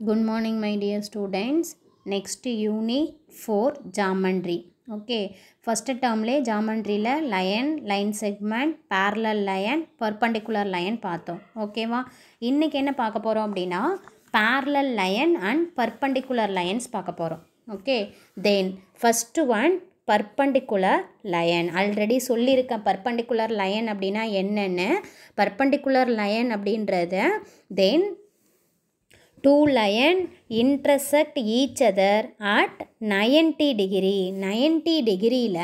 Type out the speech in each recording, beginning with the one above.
Good morning, my dear students. Next unit 4 geometry. Okay, first term le geometry la line segment, parallel line, perpendicular line பார்த்தோம். ஓகேவா? இன்னைக்கு என்ன பார்க்க போறோம் அப்படினா parallel line and perpendicular lines பார்க்க போறோம். Okay, then first one perpendicular line. Already சொல்லியிருக்கேன் perpendicular line அப்படினா என்னன்னு. perpendicular line அப்படின்றது then two lines intersect each other at 90 degree. 90 degreeல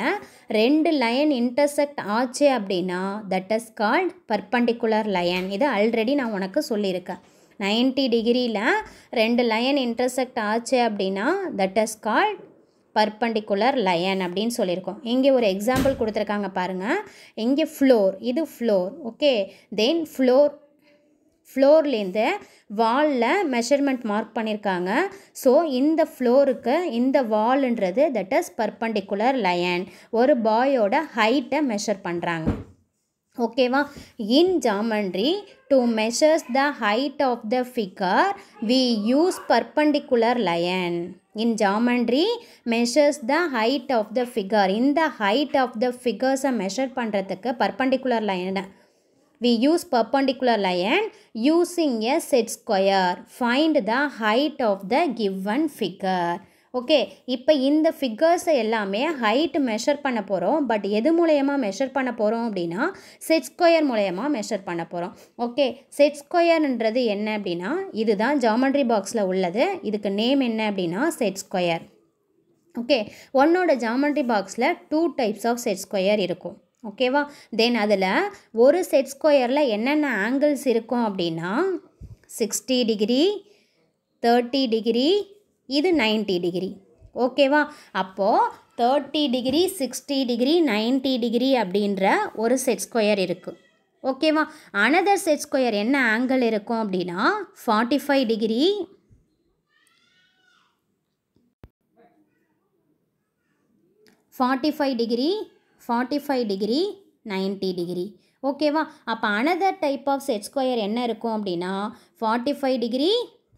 ரெண்டு லைன் intersect ஆச்சு அப்படின்னா that is called perpendicular line. இது ஆல்ரெடி நான் உனக்கு சொல்லியிருக்கேன். 90 degreeல ரெண்டு லைன் intersect ஆச்சு அப்படின்னா that is called perpendicular line அப்படின்னு சொல்லியிருக்கோம். இங்கே ஒரு எக்ஸாம்பிள் கொடுத்துருக்காங்க பாருங்கள். இங்கே ஃப்ளோர், இது ஃப்ளோர். ஓகே, தென் ஃப்ளோர்லேருந்து வாலில் மெஷர்மெண்ட் மார்க் பண்ணியிருக்காங்க. ஸோ இந்த ஃப்ளோருக்கு இந்த வால்ன்றது தட் இஸ் பர்பண்டிகுலர் லைன். ஒரு பாயோட ஹைட்டை மெஷர் பண்ணுறாங்க. ஓகேவா? In geometry to measures the height of the figure we use perpendicular line. In geometry measures the height of the figure. இந்த ஹைட் ஆஃப் த ஃபிகர்ஸை மெஷர் பண்ணுறதுக்கு பர்பண்டிகுலர் லைனை we use perpendicular line using a set square. Find the height of the given figure. Okay, இப்போ இந்த ஃபிகர்ஸை எல்லாமே height measure பண்ண போகிறோம். But எது மூலயமா மெஷர் பண்ண போகிறோம் அப்படின்னா செட் ஸ்கொயர் மூலயமா மெஷர் பண்ண போகிறோம். ஓகே, செட் ஸ்கொயர்ன்றது என்ன அப்படின்னா இதுதான் ஜாமெண்ட்ரி பாக்ஸில் உள்ளது. இதுக்கு நேம் என்ன அப்படின்னா செட் ஸ்கொயர். ஓகே, ஒன்னோட ஜாமெண்ட்ரி பாக்ஸில் 2 டைப்ஸ் ஆஃப் செட் ஸ்கொயர் இருக்கும். ஓகேவா? தென் அதில் ஒரு செட் ஸ்கொயரில் என்னென்ன ஆங்கிள்ஸ் இருக்கும் அப்படின்னா 60 டிகிரி, 30 டிகிரி, இது 90 டிகிரி. ஓகேவா? அப்போது 30 டிகிரி, 60 டிகிரி, 90 டிகிரி அப்படின்ற ஒரு செட் ஸ்கொயர் இருக்குது. ஓகேவா? அனதர் செட் ஸ்கொயர் என்ன ஆங்கிள் இருக்கும் அப்படின்னா 45 டிகிரி, 45 டிகிரி, 45 டிகிரி, 90 டிகிரி. ஓகேவா? அப்போ another type of set square என்ன இருக்கும் அப்படின்னா 45 டிகிரி,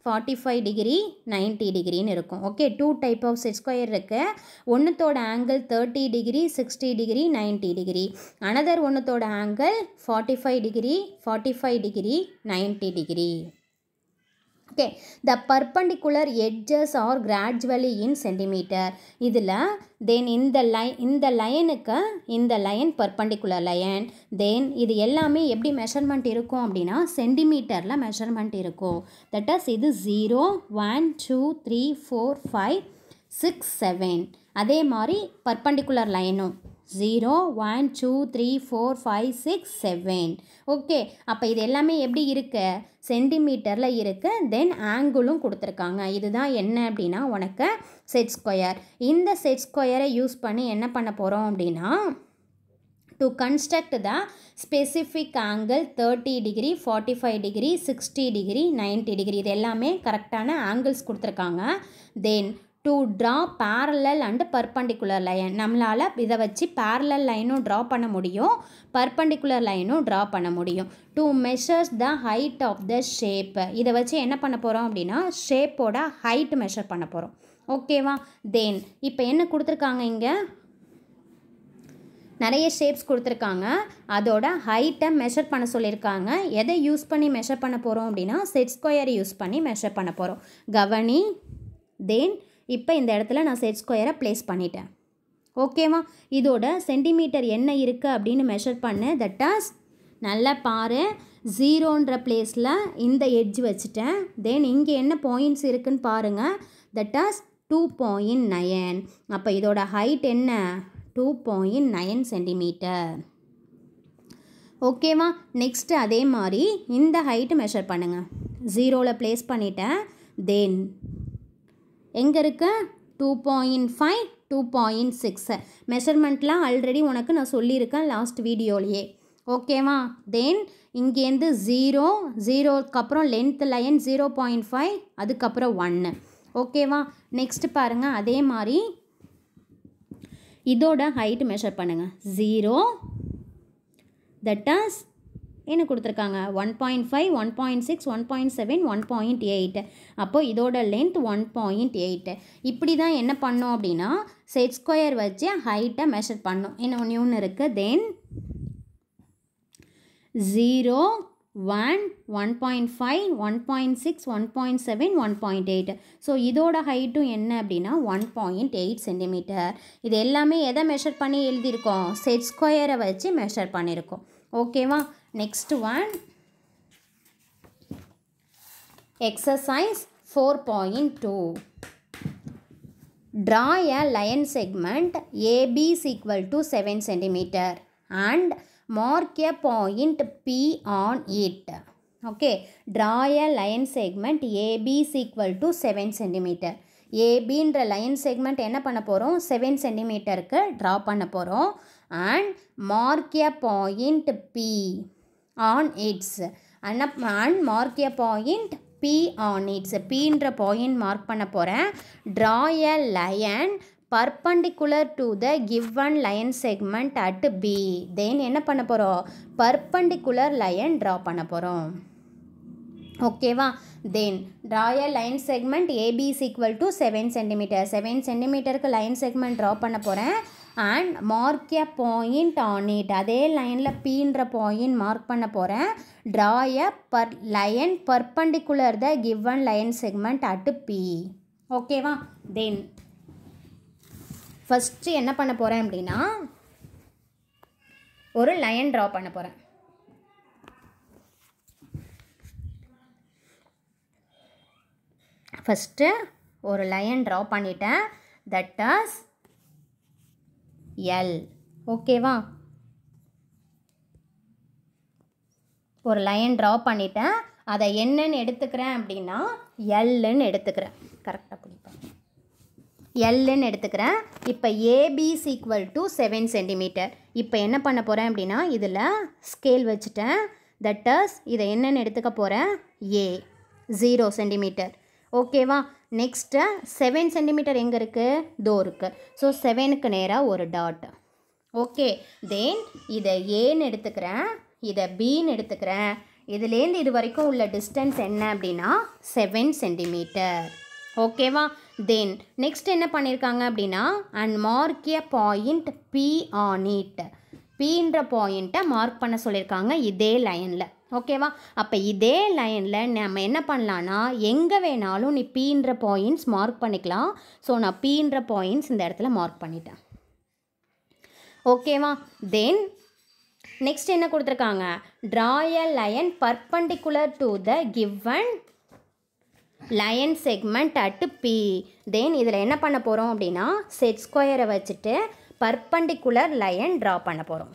45 டிகிரி, 90 டிகிரின்னு இருக்கும். Okay, 2 type of set square இருக்குது. ஒன்றுத்தோட angle 30 degree, 60 degree, 90 degree. Another ஒன்றுத்தோட angle 45 degree, 45 degree, 90 degree. Okay, the perpendicular edges are gradually in centimeter. இதில் then இந்த லைனுக்கு இந்த லைன் perpendicular line. then இது எல்லாமே எப்படி மெஷர்மெண்ட் இருக்கும் அப்படின்னா சென்டிமீட்டரில் மெஷர்மெண்ட் இருக்கும். தட் இஸ் இது 0, 1, 2, 3, 4, 5, 6, 7. அதே மாதிரி perpendicular லைனும் 0, 1, 2, 3, 4, 5, 6, 7. ஓகே, அப்போ இது எல்லாமே எப்படி இருக்கு? சென்டிமீட்டரில் இருக்குது. தென் ஆங்கிளும் கொடுத்துருக்காங்க. இதுதான் என்ன அப்படின்னா உனக்கு செட் ஸ்கொயர். இந்த செட் ஸ்கொயரை யூஸ் பண்ணி என்ன பண்ண போகிறோம் அப்படின்னா to construct the specific angle 30 degree, 45 degree, 60 degree, 90 degree. இது எல்லாமே கரெக்டான ஆங்கிள்ஸ் கொடுத்துருக்காங்க. தென் to draw parallel and perpendicular line. நம்மளால் இதை வச்சு parallel லைனும் ட்ரா பண்ண முடியும், perpendicular லைனும் ட்ரா பண்ண முடியும். to measures the height of the shape. இதை வச்சு என்ன பண்ண போகிறோம் அப்படின்னா ஷேப்போட ஹைட் மெஷர் பண்ண போகிறோம். ஓகேவா? தென் இப்போ என்ன கொடுத்துருக்காங்க? இங்கே நிறைய ஷேப்ஸ் கொடுத்துருக்காங்க. அதோட ஹைட்டை மெஷர் பண்ண சொல்லியிருக்காங்க. எதை யூஸ் பண்ணி மெஷர் பண்ண போகிறோம் அப்படின்னா செட் ஸ்கொயரை யூஸ் பண்ணி மெஷர் பண்ண போகிறோம். கவனி. தென் இப்போ இந்த இடத்துல நான் செட் ஸ்கொயரை ப்ளேஸ் பண்ணிட்டேன். ஓகேவா? இதோட சென்டிமீட்டர் என்ன இருக்குது அப்படின்னு மெஷர் பண்ணு. தட் இஸ் நல்லா பாரு, 0ன்ற பிளேஸில் இந்த எட்ஜ் வச்சுட்டேன். தென் இங்கே என்ன பாயிண்ட்ஸ் இருக்குன்னு பாருங்கள். That is 2.9. அப்போ இதோட ஹைட் என்ன? 2.9 சென்டிமீட்டர். ஓகேவா? நெக்ஸ்ட்டு அதே மாதிரி இந்த ஹைட்டு மெஷர் பண்ணுங்கள். 0ல் ப்ளேஸ் பண்ணிட்டேன். தென் எங்கே இருக்கு? 2.5, 2.6 மெஷர்மெண்ட்லாம் ஆல்ரெடி உனக்கு நான் சொல்லியிருக்கேன் லாஸ்ட் வீடியோலையே. ஓகேவா? தென் இங்கேருந்து 0க்கு அப்புறம் லென்த் லைன் 0.5, அதுக்கப்புறம் 1. ஓகேவா? நெக்ஸ்ட் பாருங்கள். அதே மாதிரி இதோட ஹைட் மெஷர் பண்ணுங்கள். 0, தட் இஸ் என்ன கொடுத்துருக்காங்க 1.5 1.6 1.7 1.8. அப்போது இதோட லென்த் 1.8. இப்படி தான் என்ன பண்ணோம் அப்படின்னா செட் ஸ்கொயர் வச்சு ஹைட்டை மெஷர் பண்ணோம். இன்னொன்று இருக்குது. தென் 0 1 1.5 1.6 1.7 1.8. ஸோ இதோட ஹைட்டும் என்ன அப்படின்னா 1.8 சென்டிமீட்டர். இது எல்லாமே எதை மெஷர் பண்ணி எழுதியிருக்கோம்? செட் ஸ்கொயரை வச்சு மெஷர் பண்ணியிருக்கோம். ஓகேவா? Next one exercise 4.2. Draw a line segment AB is equal to 7 cm and mark a point P on it. Okay, draw a line segment AB is equal to 7 cm. ABன்ற line segment என்ன பண்ண போகிறோம்? 7 சென்டிமீட்டருக்கு draw பண்ண போகிறோம். And mark a point P on its and mark a point P on its. Pன்ற point mark பண்ண போகிறேன். Draw a line perpendicular to the given line segment at B. Then என்ன பண்ண போகிறோம்? perpendicular line draw பண்ண போகிறோம். ஓகேவா? தென் draw a line segment AB is equal to 7 cm. 7 சென்டிமீட்டருக்கு லைன் செக்மெண்ட் ட்ரா பண்ண போகிறேன். And mark a point on it. அதே லைனில் Pன்ற பாயிண்ட் மார்க் பண்ண போகிறேன். Draw a line perpendicular the given line segment at P. ஓகேவா? தென் ஃபஸ்ட்டு என்ன பண்ண போகிறேன் அப்படின்னா ஒரு லைன் ட்ரா பண்ண போகிறேன். ஃபஸ்ட்டு ஒரு லைன் ட்ரா பண்ணிட்டேன். That is L. ஓகேவா? ஒரு லைன் ட்ரா பண்ணிட்டேன். அதை என்னன்னு எடுத்துக்கிறேன் அப்படின்னா Lன்னு எடுத்துக்கிறேன். கரெக்டாக பிடிப்பேன். Lன்னு எடுத்துக்கிறேன். இப்போ AB is equal to 7 centimetre. இப்போ என்ன பண்ண போகிறேன் அப்படின்னா இதில் ஸ்கேல் வச்சுட்டேன். தட் இஸ் இதை என்னன்னு எடுத்துக்க போகிறேன்? A 0 centimetre. ஓகேவா? நெக்ஸ்ட்டு 7 சென்டிமீட்டர் எங்கே இருக்குது? தோ இருக்குது. ஸோ 7க்கு நேராக ஒரு டாட். ஓகே. தென் இதை ஏன்னு எடுத்துக்கிறேன், இதை பின்னு எடுத்துக்கிறேன். இதுலேருந்து இது வரைக்கும் உள்ள டிஸ்டன்ஸ் என்ன அப்படின்னா 7 சென்டிமீட்டர். ஓகேவா? தென் நெக்ஸ்ட் என்ன பண்ணியிருக்காங்க அப்படின்னா and mark a point P on it. Pன்ற பாயிண்ட்டை மார்க் பண்ண சொல்லியிருக்காங்க இதே லைனில். ஓகேவா? அப்போ இதே லைனில் நம்ம என்ன பண்ணலான்னா எங்கே வேணாலும் நீ Pன்ற பாயிண்ட்ஸ் மார்க் பண்ணிக்கலாம். ஸோ நான் Pன்ற பாயிண்ட்ஸ் இந்த இடத்துல மார்க் பண்ணிட்டேன். ஓகேவா? தென் நெக்ஸ்ட் என்ன கொடுத்துருக்காங்க? Draw a line perpendicular to the given line segment at P. தென் இதில் என்ன பண்ண போகிறோம் அப்படின்னா செட் ஸ்கொயரை வச்சுட்டு பர்பண்டிகுலர் லைன் ட்ரா பண்ண போகிறோம்.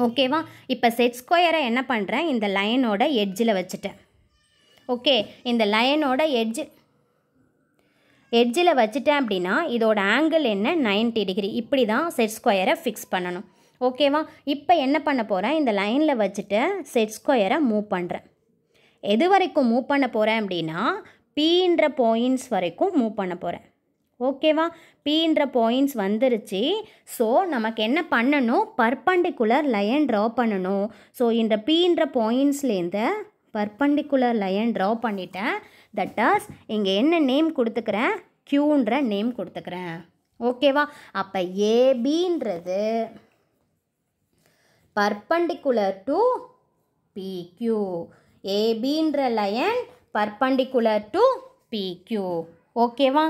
ஓகேவா? இப்போ செட் ஸ்கொயரை என்ன பண்ணுறேன்? இந்த லைனோட எட்ஜில் வச்சுட்டேன். ஓகே. இந்த லைனோட எட்ஜில் வச்சுட்டேன் அப்படின்னா இதோட ஆங்கிள் என்ன? 90 டிகிரி. இப்படி தான் செட் ஸ்கொயரை ஃபிக்ஸ் பண்ணணும். ஓகேவா? இப்போ என்ன பண்ண போகிறேன்? இந்த லைனில் வச்சுட்டு செட் ஸ்கொயரை மூவ் பண்ணுறேன். எது வரைக்கும் மூவ் பண்ண போகிறேன் அப்படின்னா Pன்ற பாயிண்ட்ஸ் வரைக்கும் மூவ் பண்ண போகிறேன். ஓகேவா? Pன்ற பாயிண்ட்ஸ் வந்துருச்சு. ஸோ நமக்கு என்ன பண்ணணும்? பர்பண்டிகுலர் லைன் ட்ரா பண்ணணும். ஸோ இந்த Pன்ற பாயிண்ட்ஸ்லேருந்து பர்பண்டிகுலர் லைன் ட்ரா பண்ணிட்டேன். தட் இஸ் இங்கே என்ன நேம் கொடுத்துக்கிறேன்? Qன்ற நேம் கொடுத்துக்கிறேன். ஓகேவா? அப்போ ஏபின்றது பர்பண்டிகுலர் டு PQ. ஏபின்ற லைன் பர்பண்டிகுலர் டு PQ. ஓகேவா?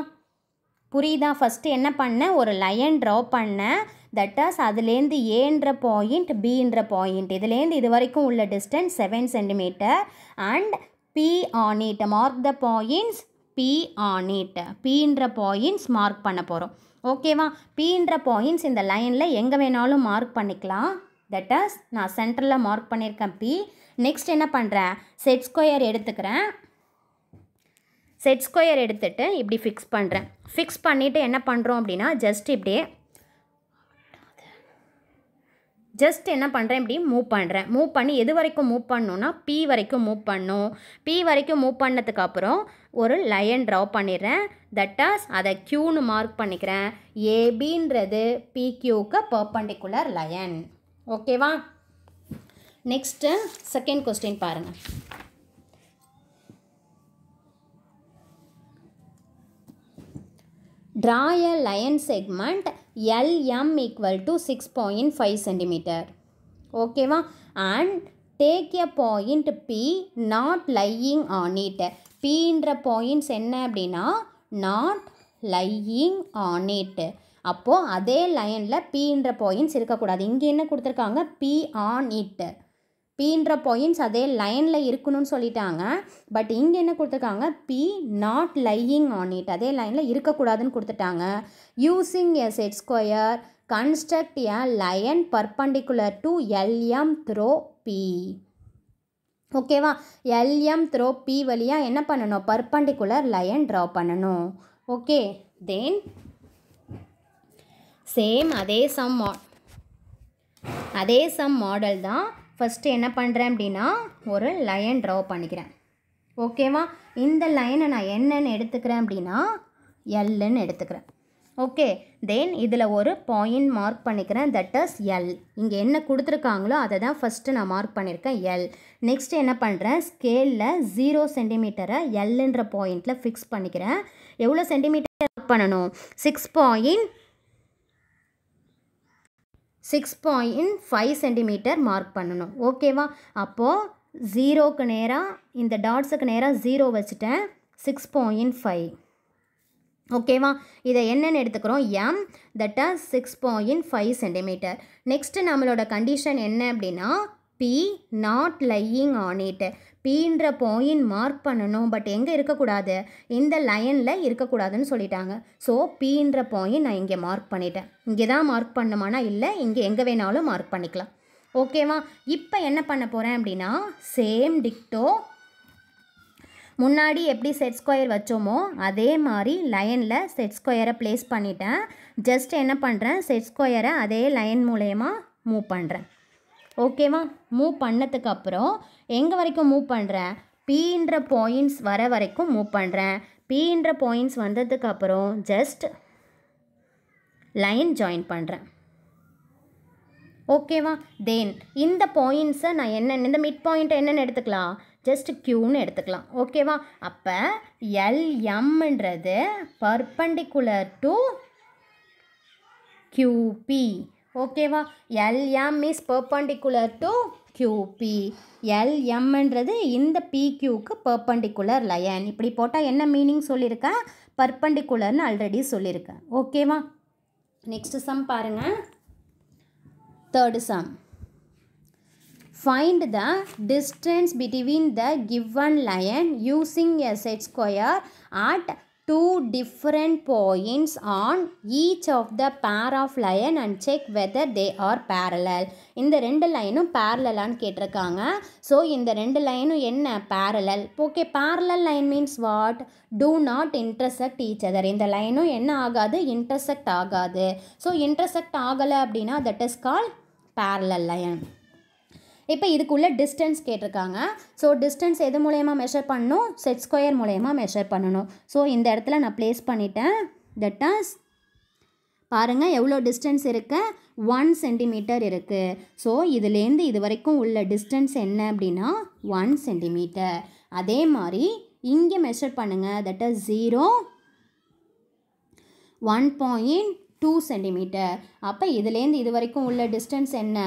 புரியுதா? ஃபஸ்ட்டு என்ன பண்ணேன்? ஒரு லைன் ட்ரா பண்ணேன். தட் இஸ் அதுலேருந்து ஏன்ற பாயிண்ட் பின்ற பாயிண்ட் இதுலேருந்து இது வரைக்கும் உள்ள distance 7 centimetre and P on it. Mark the points P on it. Pன்ற points mark பண்ண போகிறோம். ஓகேவா? Pன்ற பாயிண்ட்ஸ் இந்த லைனில் எங்கே வேணாலும் மார்க் பண்ணிக்கலாம். தட் இஸ் நான் சென்டரில் மார்க் பண்ணியிருக்கேன் P. நெக்ஸ்ட் என்ன பண்ணுறேன்? செட் ஸ்கொயர் எடுத்துக்கிறேன். செட் ஸ்கொயர் எடுத்துகிட்டு இப்படி ஃபிக்ஸ் பண்ணுறேன். ஃபிக்ஸ் பண்ணிவிட்டு என்ன பண்ணுறோம் அப்படின்னா ஜஸ்ட் என்ன பண்ணுறேன்? இப்படி மூவ் பண்ணுறேன். மூவ் பண்ணி எது வரைக்கும் மூவ் பண்ணணுன்னா P வரைக்கும் மூவ் பண்ணணும். P வரைக்கும் மூவ் பண்ணதுக்கப்புறம் ஒரு லைன் ட்ரா பண்ணிடுறேன். தட் இஸ் அதை Qன்னு மார்க் பண்ணிக்கிறேன். ஏபின்றது PQக்கு பர்பண்டிகுலர் லைன். ஓகேவா? நெக்ஸ்ட்டு செகண்ட் கொஸ்டின் பாருங்கள். Draw a line segment LM equal to 6.5 cm. ஓகேவா? and take a point P not lying on it. Pன்ற பாயிண்ட்ஸ் என்ன அப்படின்னா not lying on it. அப்போது அதே லைனில் Pன்ற பாயிண்ட்ஸ் இருக்கக்கூடாது. இங்கே என்ன கொடுத்துருக்காங்க? P on it. Pன்ற பாயிண்ட்ஸ் அதே லைனில் இருக்கணும்னு சொல்லிட்டாங்க. பட் இங்கே என்ன கொடுத்துருக்காங்க? P not lying on it. அதே லைனில் இருக்கக்கூடாதுன்னு கொடுத்துட்டாங்க. Using a set square construct a line perpendicular to LM through P. ஓகேவா? LM through P வழியாக என்ன பண்ணணும்? பர்பண்டிகுலர் லைன் ட்ரா பண்ணணும். ஓகே, தென் சேம் அதே சம் மாடல் தான். ஃபஸ்ட்டு என்ன பண்ணுறேன் அப்படின்னா ஒரு லைன் ட்ரா பண்ணிக்கிறேன். ஓகேவா? இந்த லைனை நான் என்னன்னு எடுத்துக்கிறேன் அப்படின்னா எல்லுன்னு எடுத்துக்கிறேன். ஓகே, தென் இதில் ஒரு பாயிண்ட் மார்க் பண்ணிக்கிறேன், தட் இஸ் எல். இங்கே என்ன கொடுத்துருக்காங்களோ அதை தான் ஃபஸ்ட்டு நான் மார்க் பண்ணியிருக்கேன், எல். நெக்ஸ்ட் என்ன பண்ணுறேன்? ஸ்கேலில் 0 சென்டிமீட்டரை எல்லுன்ற பாயிண்டில் ஃபிக்ஸ் பண்ணிக்கிறேன். எவ்வளோ சென்டிமீட்டர் மார்க் பண்ணணும்? 6.5 சென்டிமீட்டர் மார்க் பண்ணணும். ஓகேவா? அப்போது 0க்கு நேராக இந்த டாட்ஸுக்கு நேராக 0 வச்சுட்டேன், 6.5. ஓகேவா? இதை என்னென்னு எடுத்துக்கிறோம்? Um, that as 6.5 centimetre. Next நம்மளோட கண்டிஷன் என்ன அப்படின்னா P not lying on it. Pன்ற பாயிண்ட் மார்க் பண்ணணும், பட் எங்கே இருக்கக்கூடாது? இந்த லைனில் இருக்கக்கூடாதுன்னு சொல்லிட்டாங்க. ஸோ Pன்ற பாயிண்ட் நான் இங்கே மார்க் பண்ணிட்டேன். இங்கே தான் மார்க் பண்ணுமானா? இல்லை, இங்கே எங்கே வேணாலும் மார்க் பண்ணிக்கலாம். ஓகேவா? இப்போ என்ன பண்ண போகிறேன் அப்படின்னா சேம் டிக்டோ முன்னாடி எப்படி செட் ஸ்கொயர் வச்சோமோ அதே மாதிரி லைனில் செட் ஸ்கொயரை ப்ளேஸ் பண்ணிட்டேன். ஜஸ்ட் என்ன பண்ணுறேன்? செட் ஸ்கொயரை அதே லைன் மூலயமா மூவ் பண்ணுறேன். ஓகேவா? மூவ் பண்ணதுக்கப்புறம் எங்கே வரைக்கும் மூவ் பண்ணுறேன்? Pன்ற பாயிண்ட்ஸ் வர வரைக்கும் மூவ் பண்ணுறேன். Pன்ற பாயிண்ட்ஸ் வந்ததுக்கப்புறம் ஜஸ்ட் லைன் ஜாயின் பண்ணுறேன். ஓகேவா? தென் இந்த பாயிண்ட்ஸை நான் என்னென்ன, இந்த மிட் பாயிண்ட்டை என்னென்னு எடுத்துக்கலாம்? ஜஸ்ட் க்யூன்னு எடுத்துக்கலாம். ஓகேவா? அப்போ எல்எம்ன்றது பர்பண்டிகுலர் டு QP. ஓகேவா? LM is perpendicular to QP. LMன்றது இந்த PQக்கு பர்பண்டிகுலர் லைன். இப்படி போட்டால் என்ன மீனிங் சொல்லியிருக்கேன்? பர்பண்டிகுலர்னு ஆல்ரெடி சொல்லியிருக்கேன். ஓகேவா? நெக்ஸ்ட் சம் பாருங்கள். Third some. Find the distance between the given line using a set square at two different points on each of the pair of line and check whether they are parallel. இந்த ரெண்டு லைனும் parallel-ஆன்னு கேட்டிருக்காங்க. So இந்த ரெண்டு லைனும் என்ன? parallel. Okay, parallel line means what? Do not intersect each other. இந்த லைனும் என்ன ஆகாது? intersect ஆகாது. ஸோ intersect ஆகலை அப்படின்னா that is called parallel line. இப்போ இதுக்குள்ளே டிஸ்டன்ஸ் கேட்டிருக்காங்க. ஸோ டிஸ்டன்ஸ் எது மூலயமா மெஷர் பண்ணணும்? செட் ஸ்கொயர் மூலயமா மெஷர் பண்ணணும். ஸோ இந்த இடத்துல நான் ப்ளேஸ் பண்ணிட்டேன். தட் இஸ் பாருங்கள் எவ்வளோ டிஸ்டன்ஸ் இருக்குது? 1 சென்டிமீட்டர் இருக்குது. ஸோ இதுலேருந்து இது வரைக்கும் உள்ள டிஸ்டன்ஸ் என்ன அப்படின்னா 1 சென்டிமீட்டர். அதே மாதிரி இங்கே மெஷர் பண்ணுங்கள். That is 0, 1.2 centimetre. அப்போ இதுலேருந்து இது வரைக்கும் உள்ள டிஸ்டன்ஸ் என்ன?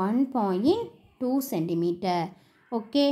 1.2 சென்டிமீட்டர். ஓகே.